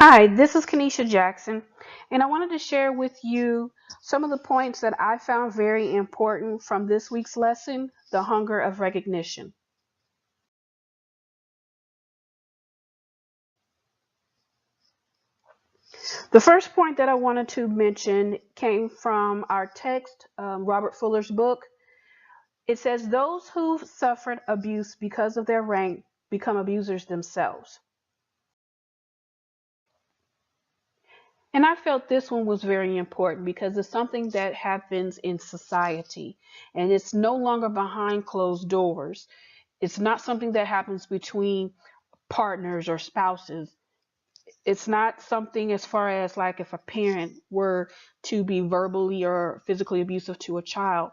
Hi, this is Kenesha Jackson, and I wanted to share with you some of the points that I found very important from this week's lesson, The Hunger of Recognition. The first point that I wanted to mention came from our text, Robert Fuller's book. It says, "Those who suffered abuse because of their rank become abusers themselves." And I felt this one was very important because it's something that happens in society and it's no longer behind closed doors. It's not something that happens between partners or spouses. It's not something as far as like if a parent were to be verbally or physically abusive to a child.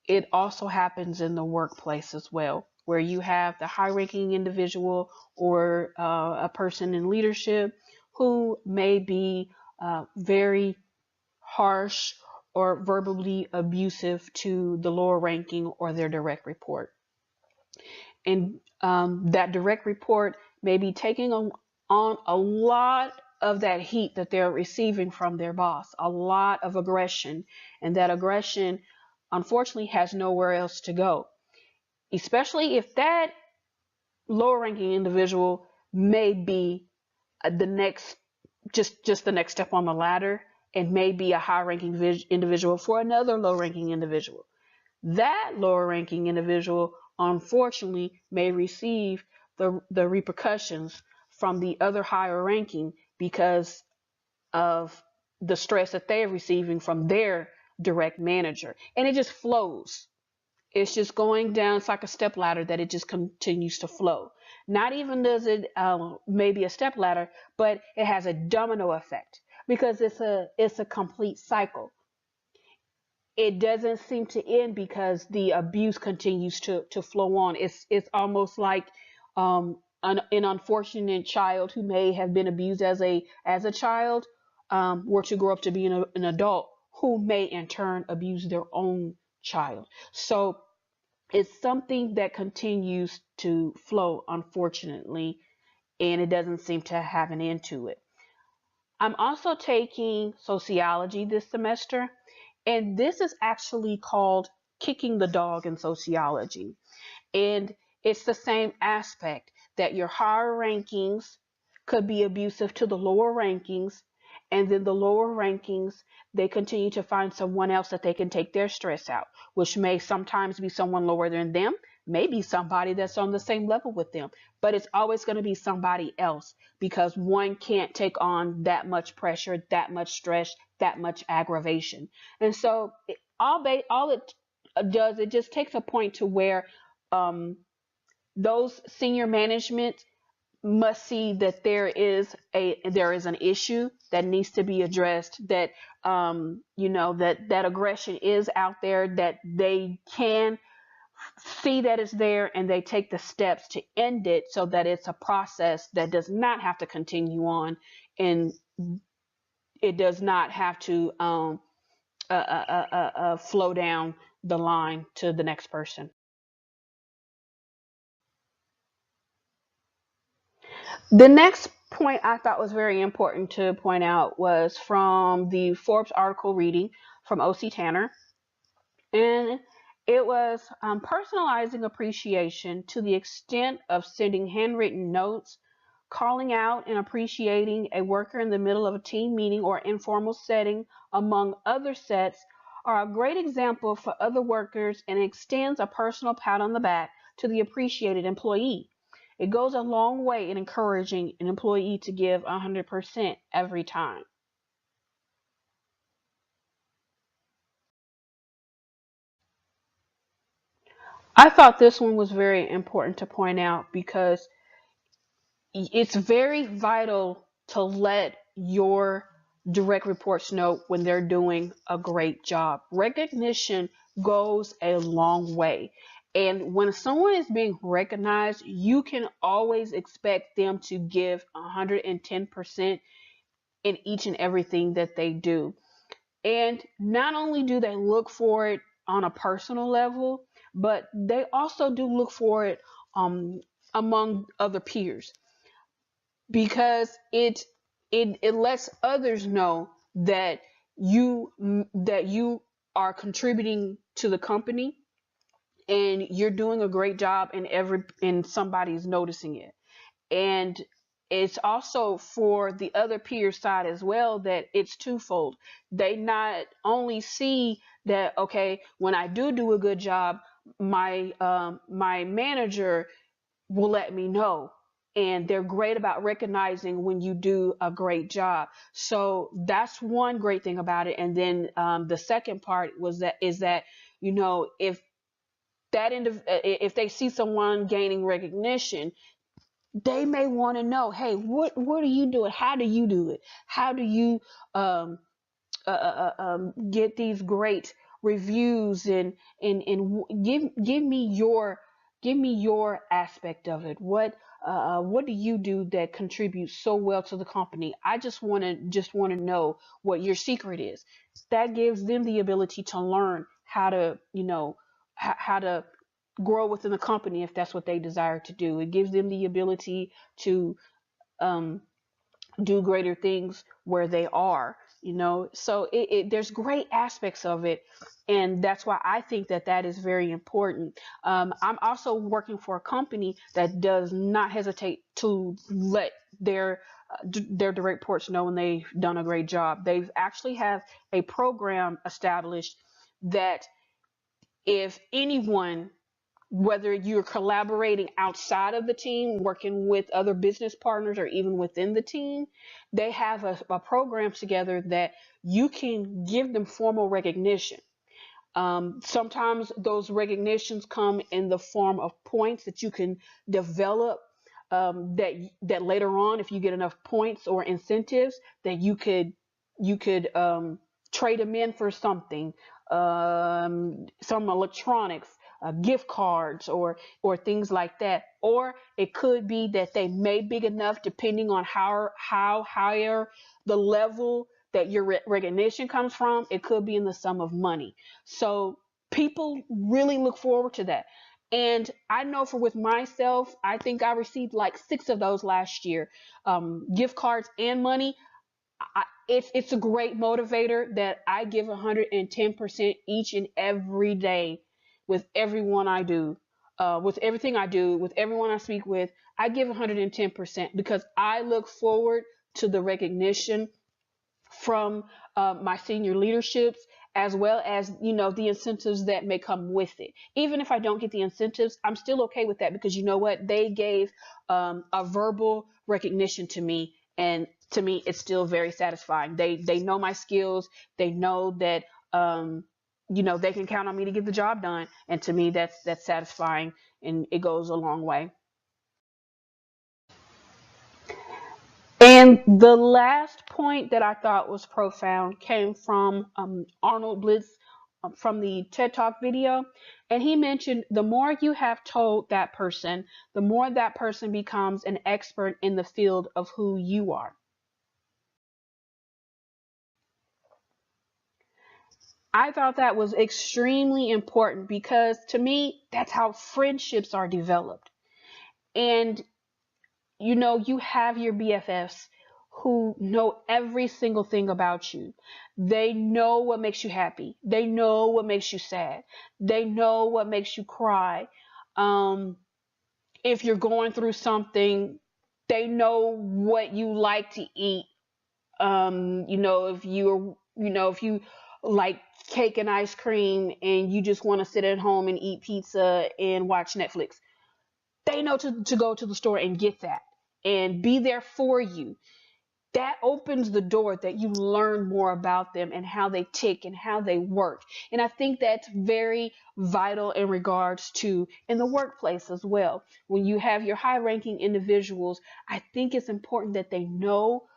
It also happens in the workplace as well, where you have the high ranking individual or a person in leadership who may be very harsh or verbally abusive to the lower ranking or their direct report. And that direct report may be taking on a lot of that heat that they're receiving from their boss, a lot of aggression. And that aggression, unfortunately, has nowhere else to go, especially if that lower ranking individual may be the next just the next step on the ladder and may be a high ranking individual for another low ranking individual. That lower ranking individual unfortunately may receive the repercussions from the other higher ranking because of the stress that they're receiving from their direct manager. And it just flows. It's just going down. It's like a step ladder that it just continues to flow. Not even does it maybe a step ladder, but it has a domino effect because it's a complete cycle. It doesn't seem to end because the abuse continues to flow on. It's almost like an unfortunate child who may have been abused as a child were to grow up to be an adult who may in turn abuse their own child. So it's something that continues to flow, unfortunately, and it doesn't seem to have an end to it. I'm also taking sociology this semester, and this is actually called kicking the dog in sociology. And it's the same aspect that your higher rankings could be abusive to the lower rankings, and then the lower rankings, they continue to find someone else that they can take their stress out, which may sometimes be someone lower than them, maybe somebody that's on the same level with them, but it's always going to be somebody else because one can't take on that much pressure, that much stress, that much aggravation. And so all it does, it just takes a point to where um, those senior management must see that there is an issue that needs to be addressed, that that aggression is out there, that they can see that it's there and they take the steps to end it so that it's a process that does not have to continue on, and it does not have to flow down the line to the next person. The next point I thought was very important to point out was from the Forbes article reading from O.C. Tanner. And it was personalizing appreciation to the extent of sending handwritten notes, calling out and appreciating a worker in the middle of a team meeting or informal setting, among other sets, are a great example for other workers and extends a personal pat on the back to the appreciated employee. It goes a long way in encouraging an employee to give 100% every time. I thought this one was very important to point out because it's very vital to let your direct reports know when they're doing a great job. Recognition goes a long way. And when someone is being recognized, you can always expect them to give 110% in each and everything that they do. And not only do they look for it on a personal level, but they also do look for it um, among other peers because it it lets others know that you are contributing to the company, and you're doing a great job, and somebody's noticing it. And it's also for the other peer side as well, that it's twofold. They not only see that, okay, when I do a good job, my manager will let me know, and they're great about recognizing when you do a great job. So that's one great thing about it. And then the second part is that, if if they see someone gaining recognition, they may want to know, hey, what are you doing? How do you do it? How do you um, get these great reviews? And give me your aspect of it. What do you do that contributes so well to the company? I just want to know what your secret is. That gives them the ability to learn how to, how to grow within the company if that's what they desire to do. It gives them the ability to um, do greater things where they are, so there's great aspects of it. And that's why I think that that is very important. I'm also working for a company that does not hesitate to let their direct reports know when they've done a great job. They've actually have a program established that if anyone, whether you're collaborating outside of the team, working with other business partners, or even within the team, they have a program together that you can give them formal recognition. Sometimes those recognitions come in the form of points that you can develop. That later on, if you get enough points or incentives, that you could trade them in for something, some electronics, gift cards, or things like that. Or it could be that they made big enough, depending on how higher the level that your recognition comes from. It could be in the sum of money. So people really look forward to that. And I know for with myself, I think I received like 6 of those last year, gift cards and money. It's a great motivator that I give 110% each and every day with everyone I do, with everything I do, with everyone I speak with. I give 110% because I look forward to the recognition from my senior leaderships, as well as the incentives that may come with it. Even if I don't get the incentives, I'm still okay with that, because you know what, they gave a verbal recognition to me, and to me it's still very satisfying. They know my skills. They know that they can count on me to get the job done, and to me that's satisfying, and it goes a long way. And the last point that I thought was profound came from Arnold Blitz, from the TED Talk video. And he mentioned the more you have told that person, the more that person becomes an expert in the field of who you are. I thought that was extremely important, because to me, that's how friendships are developed. And you have your BFFs who know every single thing about you. They know what makes you happy. They know what makes you sad. They know what makes you cry. Um, if you're going through something, they know what you like to eat. If you like cake and ice cream, and you just want to sit at home and eat pizza and watch Netflix, they know to go to the store and get that and be there for you. That opens the door that you learn more about them and how they tick and how they work. And I think that's very vital in regards to in the workplace as well. When you have your high ranking individuals, I think it's important that they know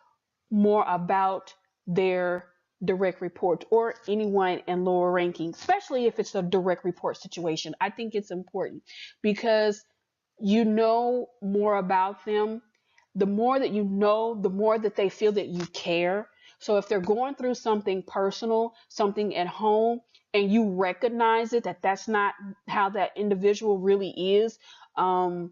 more about their direct report, or anyone in lower ranking, especially if it's a direct report situation. I think it's important, because you know more about them. The more that you know, the more that they feel that you care. So if they're going through something personal, something at home, and you recognize it, that that's not how that individual really is, that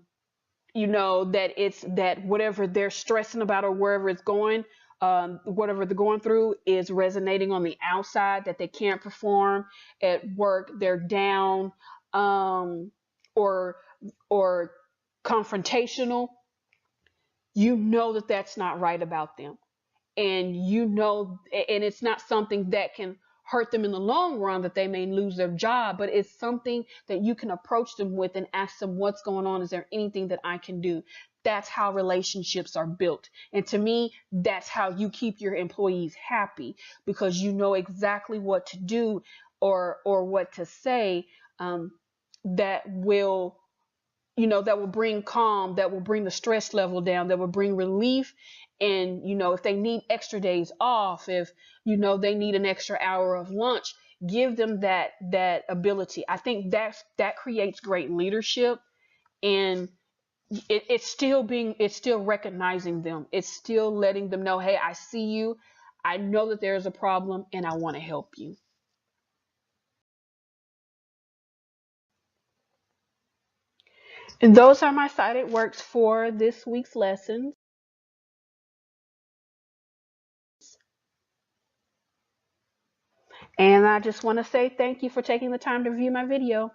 it's that whatever they're stressing about or wherever it's going, whatever they're going through is resonating on the outside, that they can't perform at work, they're down, um, or or confrontational, you know that that's not right about them. And and it's not something that can hurt them in the long run, that they may lose their job, but it's something that you can approach them with and ask them what's going on. Is there anything that I can do? That's how relationships are built. And to me, that's how you keep your employees happy, because you know exactly what to do, or what to say, um, that will, that will bring calm, that will bring the stress level down, that will bring relief. And, if they need extra days off, if, they need an extra hour of lunch, give them that ability. I think that creates great leadership. And it's still recognizing them. It's still letting them know, hey, I see you. I know that there's a problem and I want to help you. And those are my cited works for this week's lessons. And I just want to say thank you for taking the time to view my video.